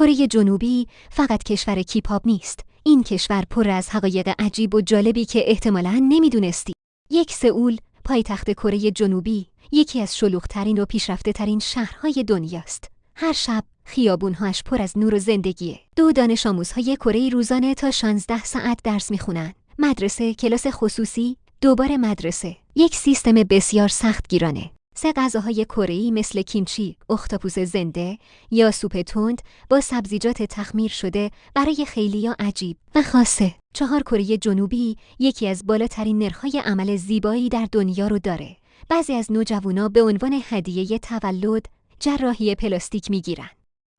کره جنوبی فقط کشور کیپاپ نیست. این کشور پر از حقایق عجیب و جالبی که احتمالاً نمیدونستی. سئول، پایتخت کره جنوبی، یکی از شلوغ‌ترین و پیشرفته‌ترین شهرهای دنیاست. هر شب خیابون‌هاش پر از نور و زندگیه. 2 دانش آموزهای کره روزانه تا 16 ساعت درس میخونن. مدرسه، کلاس خصوصی، دوباره مدرسه. یک سیستم بسیار سختگیرانه. 3 غذاهای کره‌ای مثل کیمچی، اختاپوس زنده یا سوپ تند با سبزیجات تخمیر شده برای خیلیا عجیب و خاصه. 4 کره جنوبی یکی از بالاترین نرخ‌های عمل زیبایی در دنیا رو داره. بعضی از نوجوانا به عنوان هدیه تولد جراحی پلاستیک میگیرن.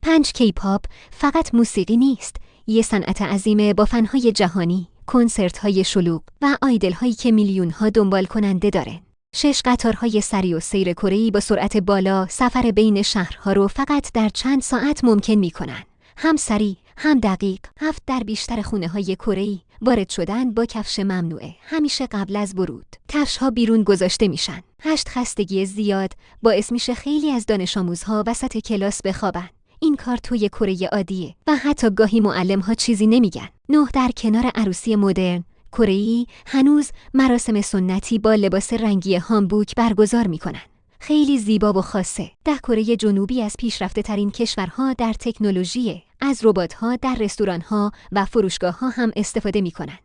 5 کیپاپ فقط موسیقی نیست، یه صنعت عظیمه با فن‌های جهانی، کنسرت‌های شلوغ و آیدل‌هایی که میلیون‌ها دنبال کننده دارن. 6 قطارهای سریع و سیر کره‌ای با سرعت بالا سفر بین شهرها رو فقط در چند ساعت ممکن می‌کنن. هم سریع، هم دقیق. 7 در بیشتر خونه‌های کره‌ای وارد شدن با کفش ممنوعه، همیشه قبل از ورود. کفش‌ها بیرون گذاشته میشن. 8 خستگی زیاد باعث میشه خیلی از دانش آموزها وسط کلاس بخوابن. این کار توی کره عادیه و حتی گاهی معلم‌ها چیزی نمیگن. 9 در کنار عروسی مدرن، کره‌ای هنوز مراسم سنتی با لباس رنگی هانبوک برگزار میکنن. خیلی زیبا و خاصه. 10 کره جنوبی از پیشرفته‌ترین کشورها در تکنولوژی، از ربات‌ها در رستوران‌ها و فروشگاه‌ها هم استفاده میکنن.